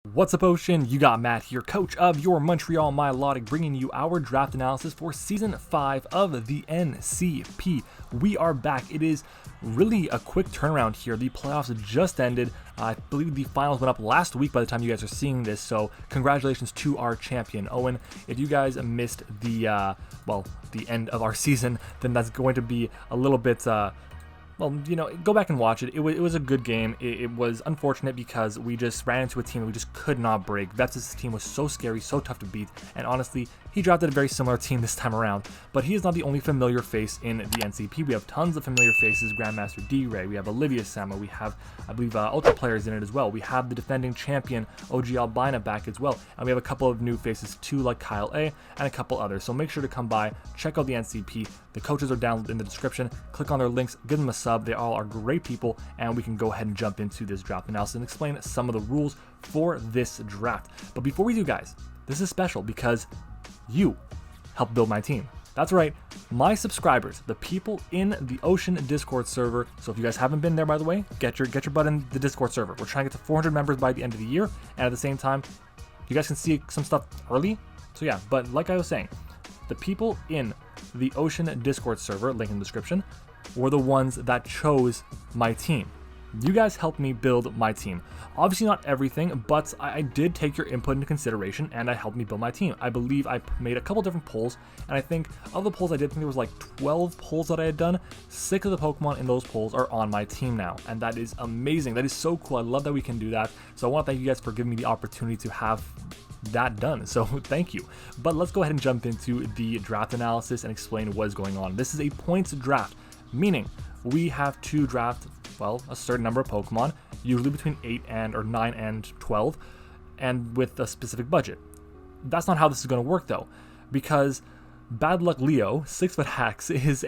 What's up, Ocean? You got Matt here, coach of your Montreal Milotics, bringing you our draft analysis for Season 5 of the NCP. We are back. It is really a quick turnaround here. The playoffs just ended. I believe the finals went up last week by the time you guys are seeing this, so congratulations to our champion, Owen. If you guys missed the end of our season, then that's going to be a little bit... go back and watch it. It was a good game. It was unfortunate because we just ran into a team that we just could not break. Vets' team was so scary, so tough to beat, and honestly, he drafted a very similar team this time around. But he is not the only familiar face in the NCP. We have tons of familiar faces. Grandmaster D-Ray, we have Olivia Sama, we have, I believe, Ultra players in it as well. We have the defending champion, OG Albina, back as well. And we have a couple of new faces too, like Kyle A, and a couple others. So make sure to come by, check out the NCP. The coaches are down in the description. Click on their links, give them a sub. They all are great people, and we can go ahead and jump into this draft analysis and explain some of the rules for this draft. But before we do, guys, this is special because you helped build my team. That's right, my subscribers, the people in the Ocean Discord server. So if you guys haven't been there, by the way, get your butt in the Discord server. We're trying to get to 400 members by the end of the year, and at the same time, you guys can see some stuff early. So yeah, but like I was saying, the people in the Ocean Discord server, link in the description, were the ones that chose my team. You guys helped me build my team. Obviously not everything, but I did take your input into consideration, and I helped me build my team. I believe I made a couple different polls, and I think of the polls I did, there was like 12 polls that I had done. 6 of the Pokemon in those polls are on my team now, and that is amazing. That is so cool. I love that we can do that. So I want to thank you guys for giving me the opportunity to have that done, so thank you. But let's go ahead and jump into the draft analysis and explain what is going on. This is a points draft, meaning we have to draft, well, a certain number of Pokemon, usually between 9 and 12, and with a specific budget. That's not how this is going to work though, because Bad Luck Leo, 6-foot hacks, is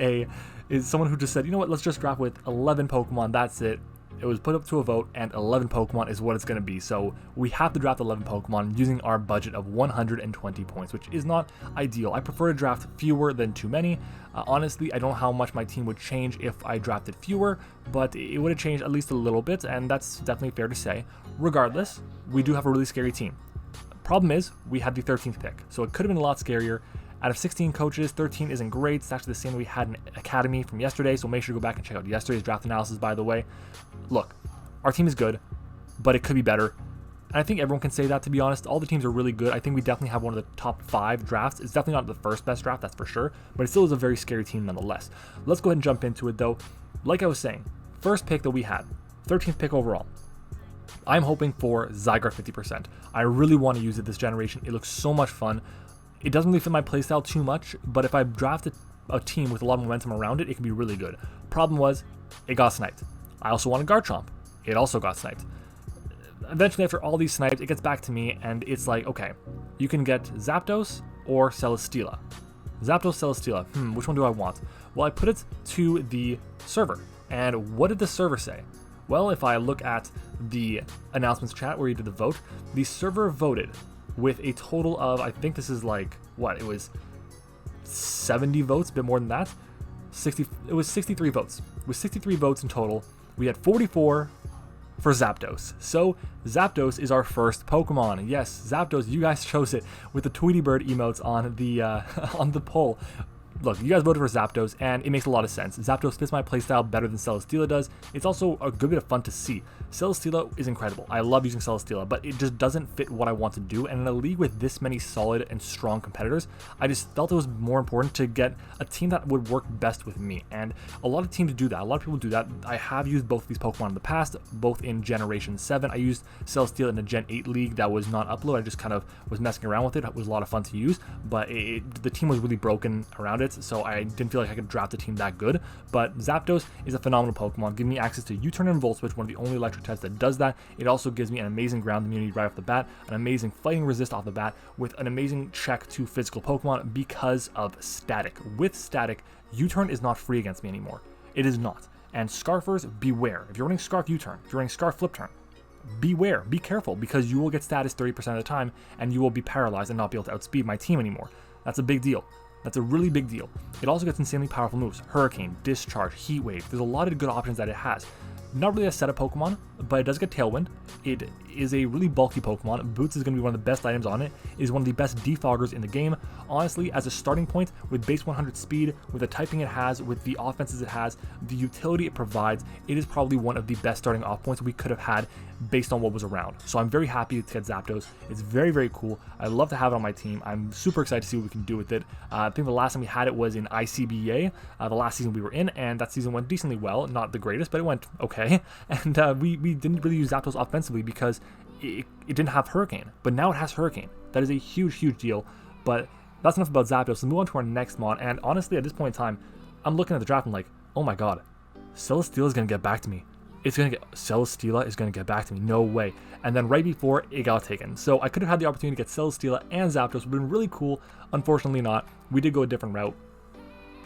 someone who just said, you know what, let's just draft with 11 Pokemon, that's it. It was put up to a vote, and 11 Pokemon is what it's going to be. So we have to draft 11 Pokemon using our budget of 120 points, which is not ideal. I prefer to draft fewer than too many. Honestly, I don't know how much my team would change if I drafted fewer, but it would have changed at least a little bit, and that's definitely fair to say. Regardless, we do have a really scary team. Problem is, we had the 13th pick, so it could have been a lot scarier. Out of 16 coaches, 13 isn't great. It's actually the same we had in Academy from yesterday, so make sure to go back and check out yesterday's draft analysis, by the way. Look, our team is good, but it could be better. And I think everyone can say that, to be honest. All the teams are really good. I think we definitely have one of the top 5 drafts. It's definitely not the first best draft, that's for sure, but it still is a very scary team nonetheless. Let's go ahead and jump into it, though. Like I was saying, first pick that we had, 13th pick overall. I'm hoping for Zygarde 50%. I really want to use it this generation. It looks so much fun. It doesn't really fit my playstyle too much, but if I drafted a team with a lot of momentum around it, it can be really good. Problem was, it got sniped. I also wanted Garchomp. It also got sniped. Eventually, after all these snipes, it gets back to me, and it's like, okay, you can get Zapdos or Celesteela. Zapdos, Celesteela. Which one do I want? Well, I put it to the server, and what did the server say? Well, if I look at the announcements chat where you did the vote, the server voted with a total of, I think this is like, what, it was 70 votes, a bit more than that. It was 63 votes. With 63 votes in total, we had 44 for Zapdos. So Zapdos is our first Pokemon. Yes, Zapdos, you guys chose it with the Tweety Bird emotes on the on the poll. Look, you guys voted for Zapdos, and it makes a lot of sense. Zapdos fits my playstyle better than Celesteela does. It's also a good bit of fun to see. Celesteela is incredible. I love using Celesteela, but it just doesn't fit what I want to do. And in a league with this many solid and strong competitors, I just felt it was more important to get a team that would work best with me. And a lot of teams do that. A lot of people do that. I have used both of these Pokemon in the past, both in Generation 7. I used Celesteela in a Gen 8 league that was not upload. I just kind of was messing around with it. It was a lot of fun to use, but the team was really broken around it. So I didn't feel like I could draft a team that good, but Zapdos is a phenomenal Pokemon, giving me access to U-Turn and Volt Switch, one of the only electric types that does that. It also gives me an amazing ground immunity right off the bat, an amazing fighting resist off the bat, with an amazing check to physical Pokemon because of static. With static, U-Turn is not free against me anymore. It is not. And Scarfers, beware. If you're running Scarf U-Turn, if you're running Scarf Flip Turn, beware, be careful, because you will get status 30% of the time, and you will be paralyzed and not be able to outspeed my team anymore. That's a big deal. That's a really big deal. It also gets insanely powerful moves. Hurricane, Discharge, Heat Wave. There's a lot of good options that it has. Not really a setup Pokemon, but it does get Tailwind. It is a really bulky Pokemon. Boots is going to be one of the best items on it. It is one of the best defoggers in the game. Honestly, as a starting point, with base 100 speed, with the typing it has, with the offenses it has, the utility it provides, it is probably one of the best starting off points we could have had based on what was around. So I'm very happy to get Zapdos. It's very, very cool. I love to have it on my team. I'm super excited to see what we can do with it. I think the last time we had it was in ICBA, the last season we were in, and that season went decently well. Not the greatest, but it went okay. And we didn't really use Zapdos offensively because it didn't have Hurricane, but now it has Hurricane. That is a huge, huge deal. But that's enough about Zapdos. Let's move on to our next mon. And honestly, at this point in time, I'm looking at the draft and like, oh my god, Celesteela is going to get back to me. Celesteela is going to get back to me. No way. And then right before, it got taken. So I could have had the opportunity to get Celesteela and Zapdos. It would have been really cool. Unfortunately not. We did go a different route.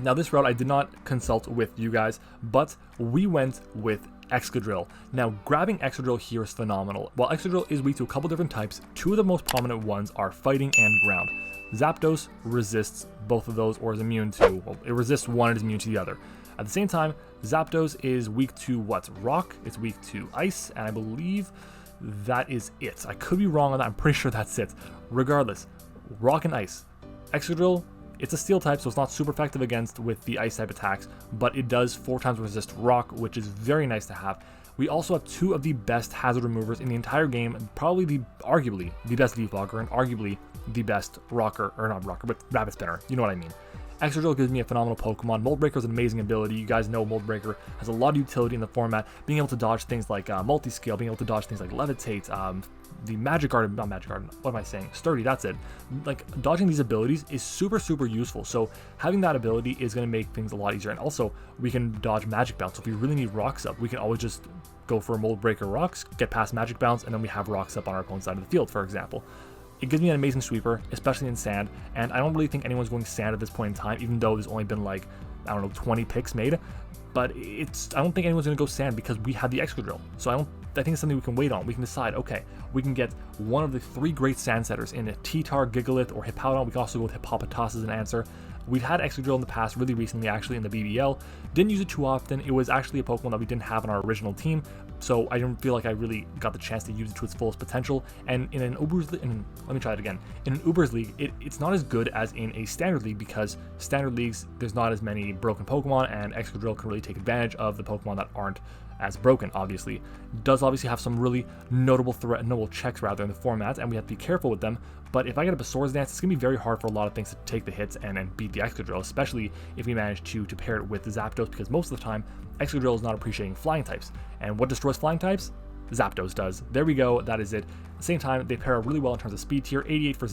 Now this route I did not consult with you guys, but we went with Excadrill. Now grabbing Excadrill here is phenomenal. While Excadrill is weak to a couple different types, two of the most prominent ones are fighting and ground. Zapdos resists both of those, or is immune to, well, it resists one and is immune to the other. At the same time, Zapdos is weak to what? Rock, it's weak to ice, and I believe that is it. I could be wrong on that, I'm pretty sure that's it. Regardless, rock and ice. Excadrill, it's a steel type, so it's not super effective against with the ice type attacks, but it does 4 times resist rock, which is very nice to have. We also have two of the best hazard removers in the entire game, probably arguably the best defogger and arguably the best rocker, or not rocker, but rabbit spinner, you know what I mean. Excadrill gives me a phenomenal Pokemon. Mold Breaker is an amazing ability. You guys know Mold Breaker has a lot of utility in the format, being able to dodge things like Multi-Scale, being able to dodge things like Levitate, the Magic Guard, not Magic Guard, what am I saying? Sturdy, that's it. Like, dodging these abilities is super, super useful. So having that ability is going to make things a lot easier. And also, we can dodge Magic Bounce. So if we really need Rocks up, we can always just go for Mold Breaker Rocks, get past Magic Bounce, and then we have Rocks up on our opponent's side of the field, for example. It gives me an amazing sweeper, especially in sand, and I don't really think anyone's going sand at this point in time, even though there's only been like, I don't know, 20 picks made. But I don't think anyone's going to go sand because we have the Excadrill. So I think it's something we can wait on. We can decide, okay, we can get one of the 3 great sand setters in a T-Tar, Gigalith, or Hippowdon. We can also go with Hippopotas as an answer. We've had Excadrill in the past, really recently actually in the BBL. Didn't use it too often. It was actually a Pokemon that we didn't have in our original team, so I didn't feel like I really got the chance to use it to its fullest potential. And in an Uber's League, let me try it again. In an Uber's League, it's not as good as in a Standard League because Standard Leagues, there's not as many broken Pokemon, and Excadrill can really take advantage of the Pokemon that aren't as broken, obviously. Does obviously have some really notable checks rather in the format, and we have to be careful with them. But if I get up a Swords Dance, it's going to be very hard for a lot of things to take the hits and beat the Excadrill, especially if we manage to pair it with the Zapdos, because most of the time, Excadrill is not appreciating flying types. And what destroys flying types? Zapdos does. There we go, that is it. At the same time, they pair really well in terms of speed tier, 88 for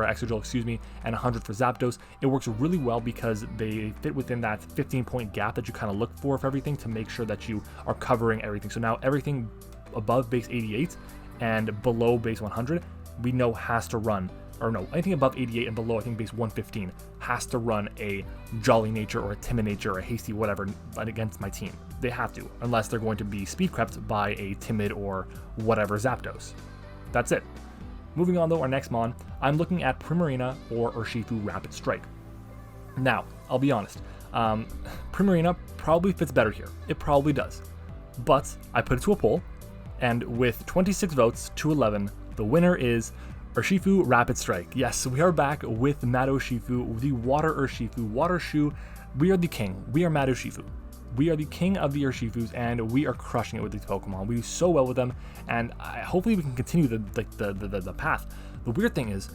Excadrill, and 100 for Zapdos. It works really well because they fit within that 15-point gap that you kind of look for everything to make sure that you are covering everything. So now everything above base 88 and below base 100, we know has to run, or no, anything above 88 and below, I think base 115, has to run a Jolly Nature or a Timid Nature or a Hasty whatever against my team. They have to, unless they're going to be speed crept by a Timid or whatever Zapdos. That's it. Moving on though, our next mon, I'm looking at Primarina or Urshifu Rapid Strike. Now, I'll be honest, Primarina probably fits better here. It probably does. But I put it to a poll, and with 26 votes to 11, the winner is Urshifu Rapid Strike. Yes, we are back with MattOshea, the Water Urshifu. Water Shoe, we are the king. We are MattOshea. We are the king of the Urshifus, and we are crushing it with these Pokemon. We do so well with them, and hopefully we can continue the path. The weird thing is,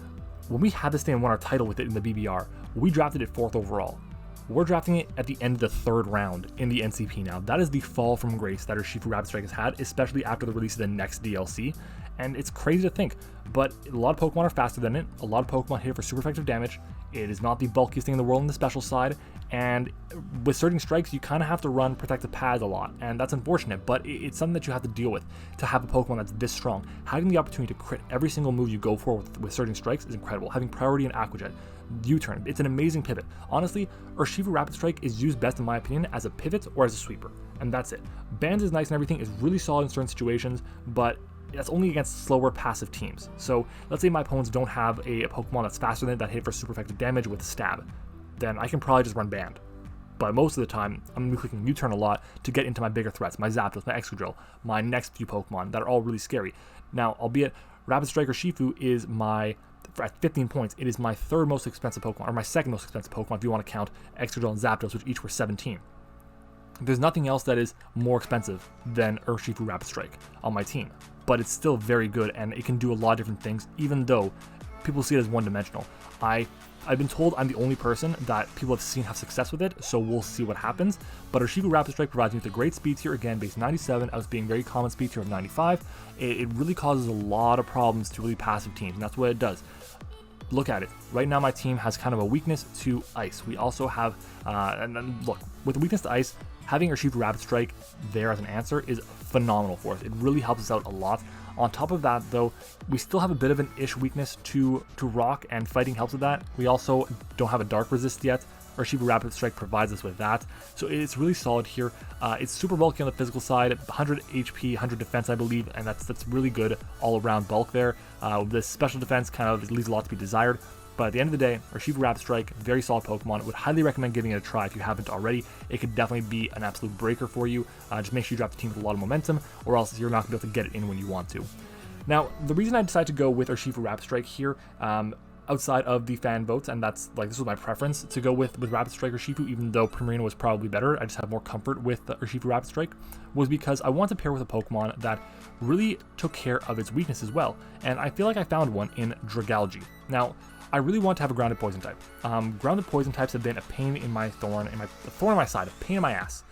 when we had this thing and won our title with it in the BBR, we drafted it 4th overall. We're drafting it at the end of the 3rd round in the NCP now. That is the fall from grace that Urshifu Rapid Strike has had, especially after the release of the next DLC. And it's crazy to think, but a lot of Pokemon are faster than it. A lot of Pokemon hit it for super effective damage. It is not the bulkiest thing in the world on the special side, and with Surging Strikes, you kind of have to run protective pads a lot, and that's unfortunate, but it's something that you have to deal with to have a Pokemon that's this strong. Having the opportunity to crit every single move you go for with Surging Strikes is incredible. Having priority in Aqua Jet, U-turn, it's an amazing pivot. Honestly, Urshifu Rapid Strike is used best, in my opinion, as a pivot or as a sweeper, and that's it. Bands is nice and everything, is really solid in certain situations, but that's only against slower passive teams. So let's say my opponents don't have a Pokemon that's faster than it, that hit for super effective damage with Stab, then I can probably just run Band. but most of the time, I'm going to be clicking U-turn a lot to get into my bigger threats, my Zapdos, my Excadrill, my next few Pokemon that are all really scary. Now, albeit Rapid Strike Urshifu is at 15 points, it is my third most expensive Pokemon, or my second most expensive Pokemon if you want to count Excadrill and Zapdos, which each were 17. There's nothing else that is more expensive than Urshifu Rapid Strike on my team, but it's still very good, and it can do a lot of different things, even though people see it as one-dimensional. I've been told I'm the only person that people have seen have success with it, so we'll see what happens. But Urshifu Rapid Strike provides me with a great speed tier, again, base 97, out being very common speed tier of 95. It really causes a lot of problems to really passive teams, and that's what it does. Look at it. Right now, my team has kind of a weakness to ice. We also have, and then look, with the weakness to ice, having Urshifu Rapid Strike there as an answer is phenomenal for us. It really helps us out a lot. On top of that, though, we still have a bit of an ish weakness to rock, and fighting helps with that. We also don't have a dark resist yet. Urshifu Rapid Strike provides us with that, so it's really solid here. It's super bulky on the physical side, 100 HP, 100 defense, I believe, and that's really good all-around bulk there. The special defense kind of leaves a lot to be desired, but at the end of the day, Urshifu Rapid Strike, very solid Pokemon. Would highly recommend giving it a try if you haven't already. It could definitely be an absolute breaker for you. Just make sure you drop the team with a lot of momentum, or else you're not going to be able to get it in when you want to. Now, the reason I decided to go with Urshifu Rapid Strike here, outside of the fan votes, and that's like, this was my preference to go with Rapid Strike Urshifu, even though Primarina was probably better. I just have more comfort with Urshifu Rapid Strike, was because I wanted to pair with a Pokemon that really took care of its weakness as well, and I feel like I found one in Dragalge. Now, I really want to have a grounded poison type. Grounded poison types have been a pain in my thorn in my side, a pain in my ass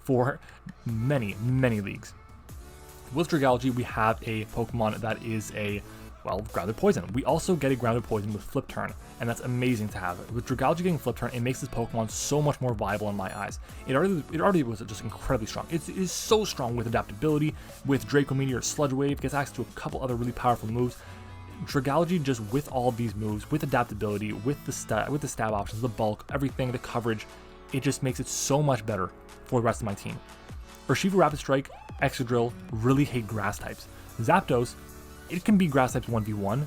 for many leagues. With Dragalge, we have a Pokemon that is a, well, grounded poison. We also get a grounded poison with Flip Turn, and that's amazing to have. With Dragalge getting Flip Turn, it makes this Pokemon so much more viable in my eyes. It already was just incredibly strong. It is so strong with adaptability, with Draco Meteor, Sludge Wave, gets access to a couple other really powerful moves. Dragalge, just with all of these moves, with adaptability, with the stab options, the bulk, everything, the coverage, it just makes it so much better for the rest of my team. Urshifu Rapid Strike, Excadrill really hate grass types. Zapdos, it can be grass types 1v1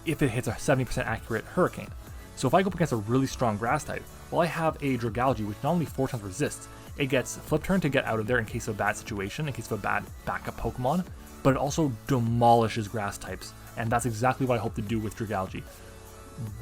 if it hits a 70% accurate Hurricane. So if I go up against a really strong grass type, well, I have a Dragalge which not only 4 times resists, it gets Flip Turn to get out of there in case of a bad situation, in case of a bad backup Pokemon, but it also demolishes grass types, and that's exactly what I hope to do with Dragalge.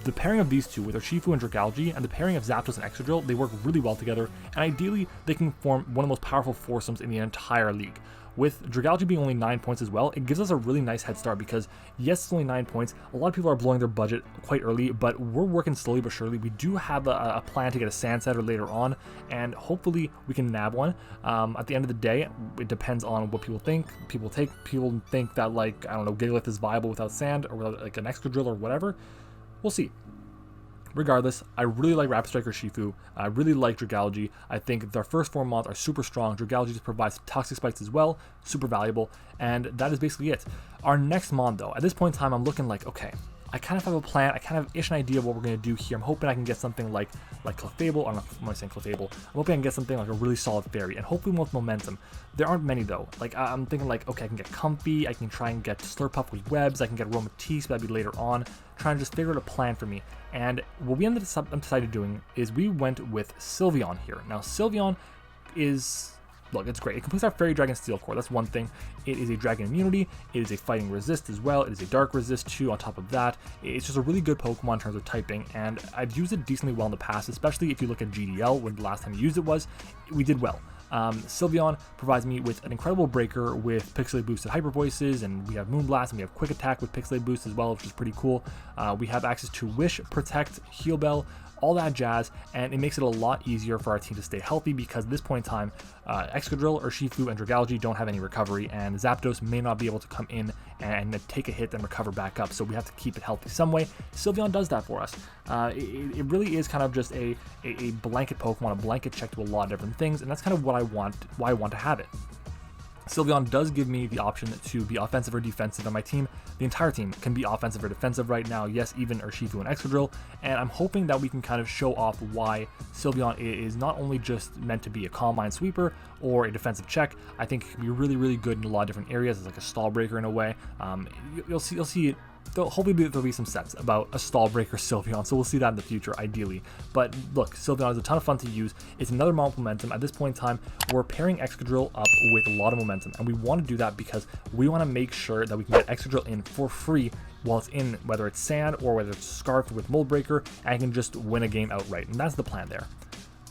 The pairing of these two, with Urshifu and Dragalge, and the pairing of Zapdos and Excadrill, they work really well together, and ideally, they can form one of the most powerful foursomes in the entire league. With Dragalge being only 9 points as well, it gives us a really nice head start because, yes, it's only 9 points. A lot of people are blowing their budget quite early, but we're working slowly but surely. We do have a plan to get a Sand Setter later on, and hopefully we can nab one. At the end of the day, it depends on what people think. People think that, like, I don't know, Gigalith is viable without Sand, or without, like, an Excadrill or whatever. We'll see. Regardless, I really like Rapid Strike Urshifu. I really like Dragalge. I think their first 4 mons are super strong. Dragalge just provides Toxic Spikes as well, super valuable, and that is basically it. Our next mon, though, at this point in time, I'm looking like, okay, I kind of have a plan. I kind of ish an idea of what we're going to do here. I'm hoping I can get something like Clefable. I'm not saying Clefable. I'm hoping I can get something like a really solid Fairy, and hopefully with momentum. There aren't many, though. Like, I'm thinking like, okay, I can get Comfy. I can try and get Slurpuff with webs. I can get Aromatisse, but that'd be later on. Trying to just figure out a plan for me. And what we ended up decided doing is we went with Sylveon here. Now, Sylveon is... Look, it's great. It completes our Fairy Dragon Steel Core. That's one thing. It is a Dragon Immunity. It is a Fighting Resist as well. It is a Dark Resist too on top of that. It's just a really good Pokemon in terms of typing, and I've used it decently well in the past, especially if you look at GDL, when the last time you used it was. We did well. Sylveon provides me with an incredible breaker with Pixelate boosted Hyper Voices, and we have Moonblast, and we have Quick Attack with Pixelate Boost as well, which is pretty cool. We have access to Wish, Protect, Heal Bell, all that jazz, and it makes it a lot easier for our team to stay healthy because at this point in time, Excadrill, Urshifu, and Dragalge don't have any recovery, and Zapdos may not be able to come in and take a hit and recover back up, so we have to keep it healthy some way. Sylveon does that for us. It really is kind of just a blanket Pokemon, a blanket check to a lot of different things, and that's kind of what I want, why I want to have it. Sylveon does give me the option to be offensive or defensive on my team. The entire team can be offensive or defensive right now, yes, even Urshifu and Excadrill, and I'm hoping that we can kind of show off why Sylveon is not only just meant to be a Calm Mind sweeper or a defensive check. I think it can be really good in a lot of different areas as like a stall breaker in a way. You'll see it hopefully there'll be some sets about a Stall Breaker Sylveon, so we'll see that in the future, ideally. But look, Sylveon is a ton of fun to use. It's another mod with momentum. At this point in time, we're pairing Excadrill up with a lot of momentum, and we want to do that because we want to make sure that we can get Excadrill in for free while it's in, whether it's Sand or whether it's Scarfed with Mold Breaker, and I can just win a game outright, and that's the plan there.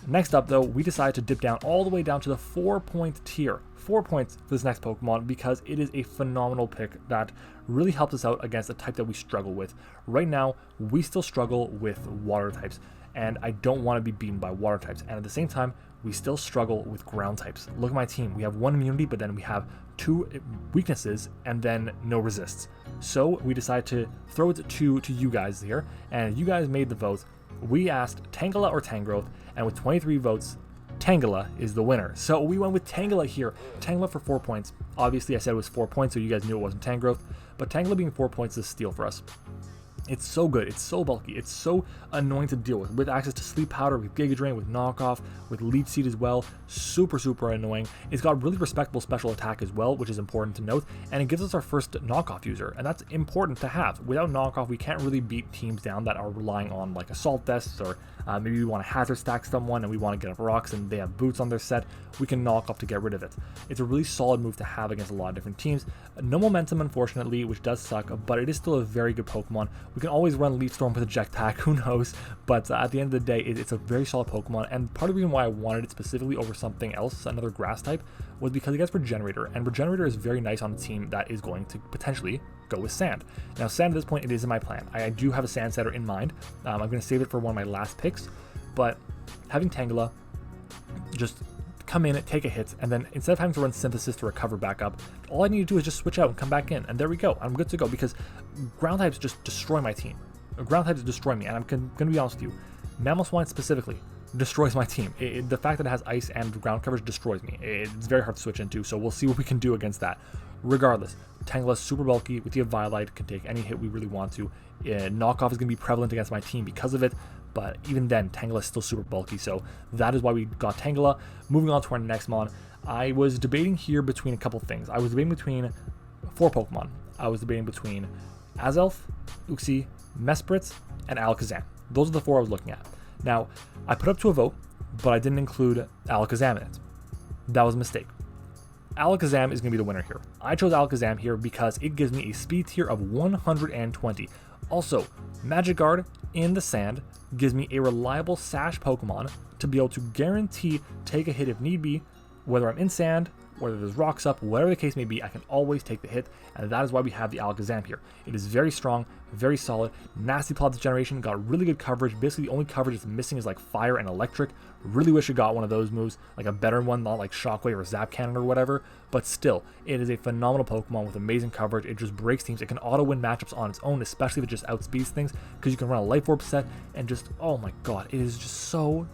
Next up, though, we decided to dip down all the way down to the 4-point tier. 4 points for this next Pokemon because it is a phenomenal pick that really helps us out against a type that we struggle with. Right now, we still struggle with water types, and I don't want to be beaten by water types. And at the same time, we still struggle with ground types. Look at my team. We have 1 immunity, but then we have 2 weaknesses and then no resists. So we decided to throw it to you guys here, and you guys made the vote. We asked Tangela or Tangrowth, and with 23 votes, Tangela is the winner. So we went with Tangela here. Tangela for 4 points. Obviously, I said it was 4 points, so you guys knew it wasn't Tangrowth. But Tangela being 4 points is a steal for us. It's so good. It's so bulky. It's so annoying to deal with access to Sleep Powder, with Giga Drain, with Knockoff, with Leech Seed as well. Super, super annoying. It's got really respectable special attack as well, which is important to note. And it gives us our first Knockoff user, and that's important to have. Without Knockoff, we can't really beat teams down that are relying on like Assault Vests, or maybe we want to Hazard Stack someone and we want to get up rocks and they have boots on their set. We can Knockoff to get rid of it. It's a really solid move to have against a lot of different teams. No momentum, unfortunately, which does suck, but it is still a very good Pokemon. We can always run Leaf Storm with a Jetpack, who knows, but at the end of the day, it's a very solid Pokemon, and part of the reason why I wanted it specifically over something else, another grass type, was because it gets Regenerator, and Regenerator is very nice on a team that is going to potentially go with Sand. Now, Sand at this point, it is in my plan. I do have a Sand setter in mind. I'm going to save it for one of my last picks, but having Tangela just come in, take a hit, and then instead of having to run Synthesis to recover back up, all I need to do is just switch out and come back in, and there we go. I'm good to go, because ground types just destroy my team. Ground types destroy me, and I'm going to be honest with you, Mamoswine specifically destroys my team. The fact that it has ice and ground coverage destroys me. It's very hard to switch into, so we'll see what we can do against that. Regardless, Tangela is super bulky. With the Eviolite, can take any hit we really want to. Knockoff is going to be prevalent against my team because of it, but even then, Tangela is still super bulky, so that is why we got Tangela. Moving on to our next mon, I was debating here between a couple things. I was debating between 4 Pokemon. I was debating between Azelf, Uxie, Mesprit, and Alakazam. Those are the 4 I was looking at. Now, I put up to a vote, but I didn't include Alakazam in it. That was a mistake. Alakazam is going to be the winner here. I chose Alakazam here because it gives me a speed tier of 120. Also, Magic Guard in the Sand gives me a reliable Sash Pokemon to be able to guarantee take a hit if need be, whether I'm in Sand, whether there's rocks up, whatever the case may be, I can always take the hit, and that is why we have the Alakazam here. It is very strong, very solid. Nasty Plot Generation got really good coverage. Basically, the only coverage it's missing is like Fire and Electric. Really wish it got one of those moves, like a better one, not like Shockwave or Zap Cannon or whatever, but still, it is a phenomenal Pokemon with amazing coverage. It just breaks teams. It can auto-win matchups on its own, especially if it just outspeeds things, because you can run a Life Orb set, and just, oh my god, it is just so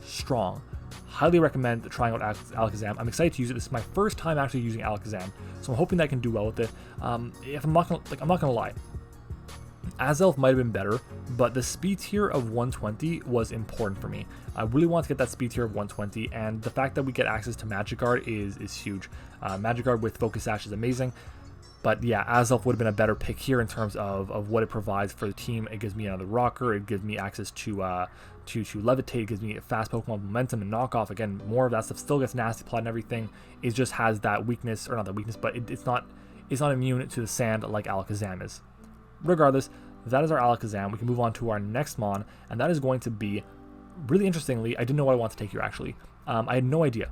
strong. Highly recommend trying out Alakazam. I'm excited to use it. This is my first time actually using Alakazam, so I'm hoping that I can do well with it. If I'm not gonna lie, Azelf might have been better, but the speed tier of 120 was important for me. I really want to get that speed tier of 120, and the fact that we get access to Magic Guard is huge. Magic Guard with Focus Sash is amazing. But yeah, Azelf would have been a better pick here in terms of what it provides for the team. It gives me another rocker. It gives me access to levitate. It gives me a fast Pokemon momentum and knockoff. Again, more of that stuff. Still gets Nasty Plot and everything. It just has that weakness, or not that weakness, but it's not immune to the Sand like Alakazam is. Regardless, that is our Alakazam. We can move on to our next mon, and that is going to be, really interestingly, I didn't know what I want to take here actually. I had no idea.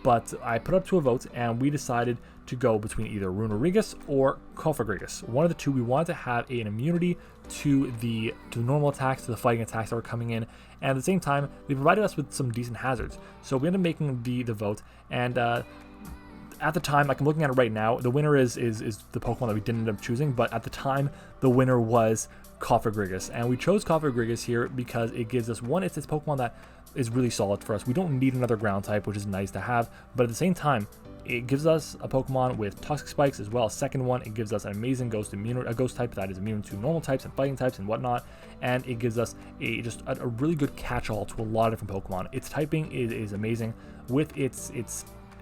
But I put up to a vote, and we decided to go between either Runerigus or Cofagrigus. One of the two. We wanted to have an immunity to the normal attacks, to the fighting attacks that were coming in, and at the same time, they provided us with some decent hazards. So we ended up making the vote, and at the time, like I'm looking at it right now, the winner is the Pokemon that we didn't end up choosing, but at the time, the winner was Cofagrigus, and we chose Cofagrigus here because it gives us one, it's this Pokemon that is really solid for us. We don't need another ground type, which is nice to have, but at the same time, it gives us a Pokemon with Toxic Spikes as well. Second one, it gives us an amazing ghost type that is immune to normal types and fighting types and whatnot, and it gives us just a really good catch-all to a lot of different Pokemon. Its typing is amazing. With its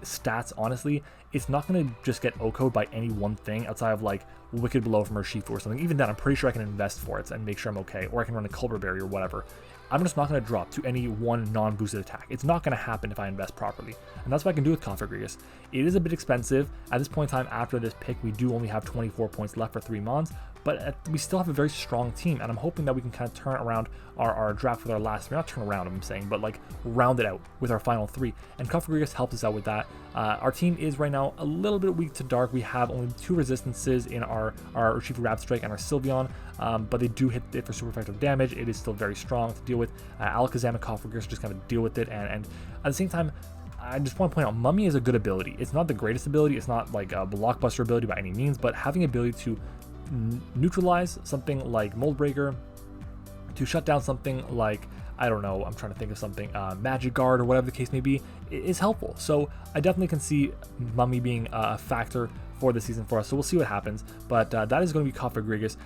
stats, honestly, it's not going to just get OHKO'd by any one thing outside of like Wicked Blow from Urshifu or something, even then I'm pretty sure I can invest for it and make sure I'm okay, or I can run a Culver Berry or whatever. I'm just not going to drop to any one non-boosted attack. It's not going to happen if I invest properly. And that's what I can do with Configurious. It is a bit expensive. At this point in time, after this pick, we do only have 24 points left for 3 Mons, but we still have a very strong team, and I'm hoping that we can kind of turn around our draft with our last 3. Not turn around, I'm saying, but like round it out with our final 3. And Configurious helps us out with that. Our team is right now a little bit weak to Dark. We have only 2 resistances in our Urshifu Rapid Strike and our Sylveon, but they do hit it for super effective damage. It is still very strong to deal with. Alakazam and Configurious just kind of deal with it, and at the same time, I just want to point out, Mummy is a good ability. It's not the greatest ability, it's not like a blockbuster ability by any means, but having the ability to neutralize something like Mold Breaker, to shut down something like, I don't know, I'm trying to think of something, Magic Guard or whatever the case may be, is helpful. So I definitely can see Mummy being a factor for the season for us, so we'll see what happens. But that is going to be Configurious.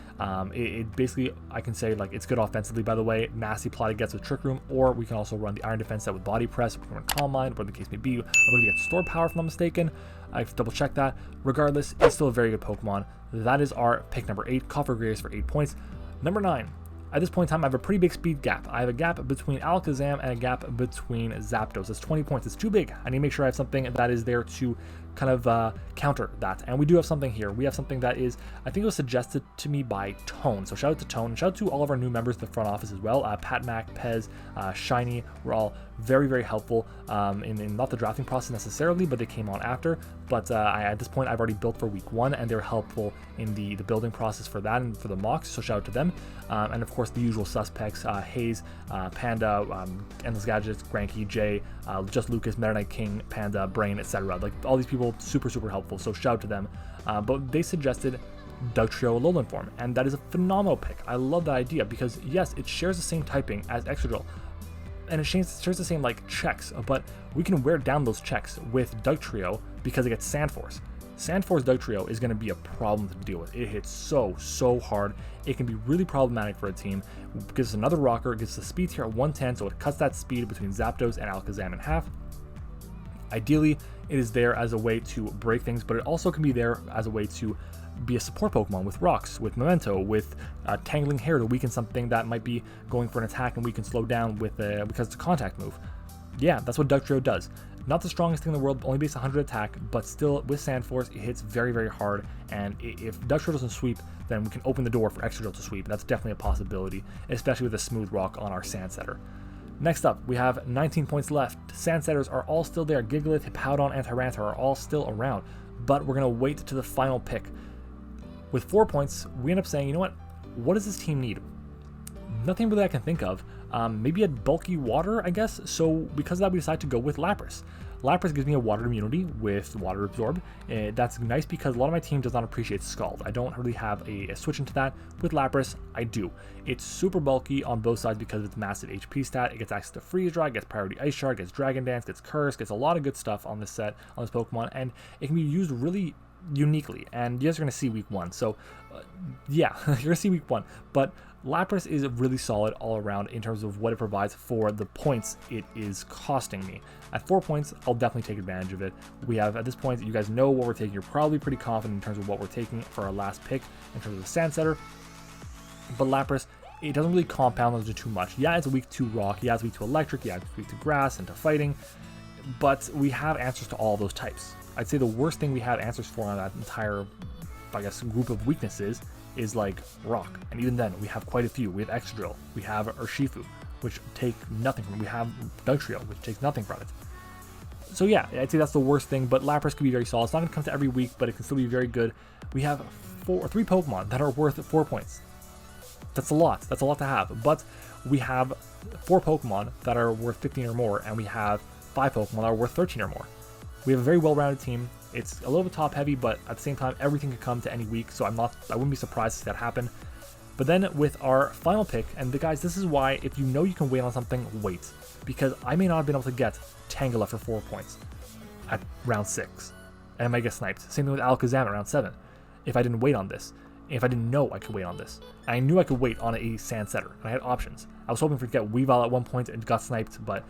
It basically, I can say, like, it's good offensively, by the way. Nasty Plot it gets with Trick Room, or we can also run the Iron Defense set with Body Press, we can run Calm Mind, whatever the case may be. I believe we get Store Power if I'm not mistaken. I've double checked that. Regardless, it's still a very good Pokemon. That is our pick number 8, Configurious for 8 points. Number 9. At this point in time, I have a pretty big speed gap. I have a gap between Alakazam and a gap between Zapdos. It's 20 points. It's too big. I need to make sure I have something that is there to kind of counter that. And we do have something here. We have something that is, I think it was suggested to me by Tone. So shout out to Tone, and shout out to all of our new members of the front office as well. Pat Mac, Pez, Shiny were all very, very helpful in not the drafting process necessarily, but they came on after. But at this point, I've already built for week 1, and they're helpful in the building process for that and for the mocks. So shout out to them. And of course, the usual suspects, Haze, Panda, Endless Gadgets, Granky, Jay, Just Lucas, Meta Knight King, Panda, Brain, etc. Like, all these people, super, super helpful. So shout out to them. But they suggested Dugtrio Alolan form, and that is a phenomenal pick. I love that idea because, yes, it shares the same typing as Excadrill, and it shares the same like checks, but we can wear down those checks with Dugtrio because it gets Sandforce. Sandforce Dugtrio is going to be a problem to deal with. It hits so hard. It can be really problematic for a team because it's another rocker. It gets the speed tier at 110, so it cuts that speed between Zapdos and Alakazam in half. Ideally, it is there as a way to break things, but it also can be there as a way to be a support Pokemon with Rocks, with Memento, with Tangling Hair to weaken something that might be going for an attack and we can slow down with because it's a contact move. Yeah, that's what Dugtrio does. Not the strongest thing in the world, only base 100 attack, but still with Sandforce, it hits very, very hard. And if Dugtrio doesn't sweep, then we can open the door for Excadrill to sweep. That's definitely a possibility, especially with a smooth rock on our Sandsetter. Next up, we have 19 points left. Sandsetters are all still there. Gigalith, Hippowdon, and Tyranitar are all still around, but we're going to wait to the final pick. With 4 points, we end up saying, you know what does this team need? Nothing really I can think of. Maybe a bulky water, I guess. So because of that, we decided to go with Lapras. Lapras gives me a water immunity with Water Absorb. That's nice because a lot of my team does not appreciate Scald. I don't really have a switch into that. With Lapras, I do. It's super bulky on both sides because of its massive HP stat. It gets access to Freeze Dry, gets Priority Ice Shard, gets Dragon Dance, gets Curse, gets a lot of good stuff on this set, on this Pokemon, and it can be used really uniquely, and you guys are going to see week 1, so yeah, you're going to see week 1, but Lapras is really solid all around in terms of what it provides for the points it is costing me. At 4 points, I'll definitely take advantage of it. We have, at this point, you guys know what we're taking. You're probably pretty confident in terms of what we're taking for our last pick in terms of the Sandsetter, but Lapras, it doesn't really compound into too much. Yeah, it's weak to Rock, yeah, it's weak to Electric, yeah, it's weak to Grass and to Fighting, but we have answers to all those types. I'd say the worst thing we have answers for on that entire, I guess, group of weaknesses is like Rock. And even then, we have quite a few. We have Excadrill, we have Urshifu, which take nothing from it. We have Dugtrio, which takes nothing from it. So yeah, I'd say that's the worst thing, but Lapras can be very solid. It's not going to come to every week, but it can still be very good. We have 3 Pokemon that are worth 4 points. That's a lot. That's a lot to have. But we have 4 Pokemon that are worth 15 or more, and we have 5 Pokemon that are worth 13 or more. We have a very well-rounded team. It's a little bit top-heavy, but at the same time, everything could come to any week, so I wouldn't be surprised to see that happen. But then with our final pick, and guys, this is why if you know you can wait on something, wait. Because I may not have been able to get Tangela for 4 points at round 6, and I might get sniped. Same thing with Alakazam at round 7, if I didn't wait on this. If I didn't know I could wait on this. And I knew I could wait on a Sandsetter, and I had options. I was hoping for to get Weavile at one point and got sniped, but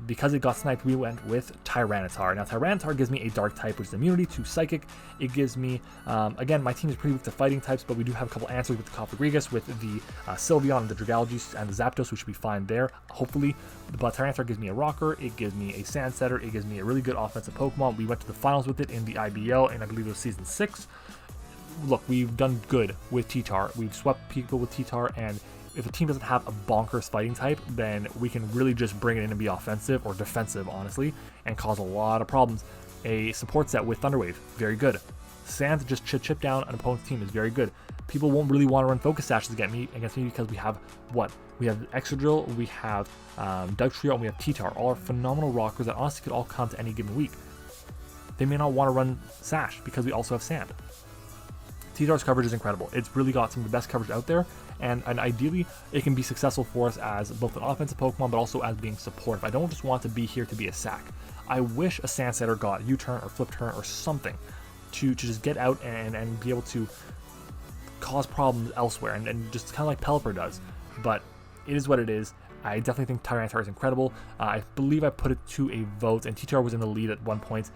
because it got sniped, we went with Tyranitar. Now, Tyranitar gives me a dark type, which is immunity to psychic. It gives me, again, my team is pretty weak to fighting types, but we do have a couple answers with the Cofagrigus, with the Sylveon, and the Dragalge, and the Zapdos, which should be fine there, hopefully. But Tyranitar gives me a Rocker, it gives me a Sand Setter, it gives me a really good offensive Pokemon. We went to the finals with it in the IBL, and I believe it was Season 6. Look, we've done good with T-Tar. We've swept people with T-Tar, and if a team doesn't have a bonkers fighting type, then we can really just bring it in and be offensive or defensive, honestly, and cause a lot of problems. A support set with Thunder Wave, very good. Sand to just chip down an opponent's team is very good. People won't really want to run Focus Sashes against me because we have what? We have Excadrill, we have Dugtrio, and we have T-Tar. All are phenomenal rockers that honestly could all come to any given week. They may not want to run Sash because we also have Sand. T-Tar's coverage is incredible. It's really got some of the best coverage out there, and ideally it can be successful for us as both an offensive Pokemon, but also as being supportive. I don't just want to be here to be a sack. I wish a Sand Setter got U-turn or flip turn or something to just get out and be able to cause problems elsewhere, and just kind of like Pelipper does. But it is what it is. I definitely think Tyranitar is incredible. I believe I put it to a vote, and T-Tar was in the lead at one point.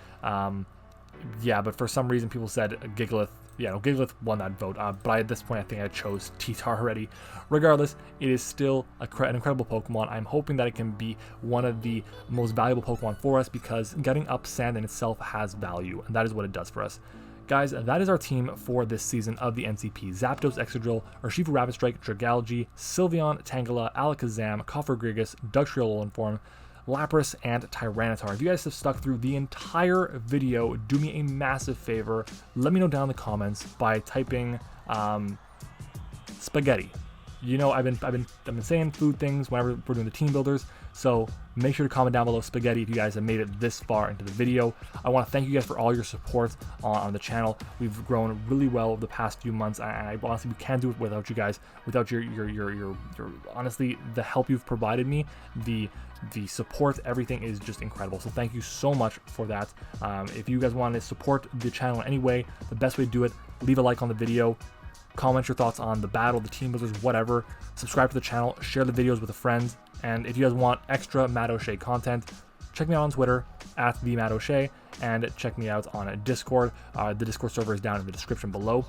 Yeah, but for some reason people said Gigalith. Yeah, no, Gigalith won that vote, but at this point I think I chose T-Tar already. Regardless, it is still an incredible Pokemon. I'm hoping that it can be one of the most valuable Pokemon for us, because getting up Sand in itself has value, and that is what it does for us. Guys, that is our team for this season of the NCP. Zapdos, Excadrill, Urshifu, Rapid Strike, Dragalge, Sylveon, Tangela, Alakazam, Cofagrigus, Dugtrio Alolan Form, Lapras, and Tyranitar. If you guys have stuck through the entire video, do me a massive favor. Let me know down in the comments by typing spaghetti. You know, I've been saying food things whenever we're doing the team builders, so make sure to comment down below spaghetti if you guys have made it this far into the video. I want to thank you guys for all your support on the channel. We've grown really well over the past few months, and I honestly, we can't do it without you guys, without your honestly, the help you've provided me, the support, everything is just incredible. So thank you so much for that. If you guys want to support the channel in any way, the best way to do it, leave a like on the video, comment your thoughts on the battle, the team builders, whatever. Subscribe to the channel, share the videos with a friend, and if you guys want extra MattOshea content, check me out on Twitter at @MattOshea, and check me out on Discord. The Discord server is down in the description below.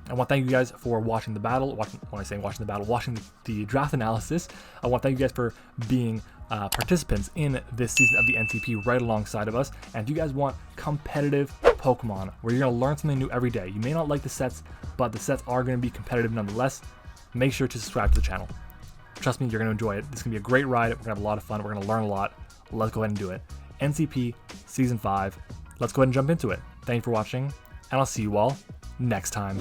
I want to thank you guys for watching the battle. Watching the draft analysis. I want to thank you guys for being participants in this season of the NCP right alongside of us. And if you guys want competitive Pokemon where you're going to learn something new every day, you may not like the sets, but the sets are going to be competitive nonetheless, make sure to subscribe to the channel. Trust me, you're going to enjoy it. This is going to be a great ride. We're going to have a lot of fun. We're going to learn a lot. Let's go ahead and do it. NCP Season 5. Let's go ahead and jump into it. Thank you for watching, and I'll see you all next time.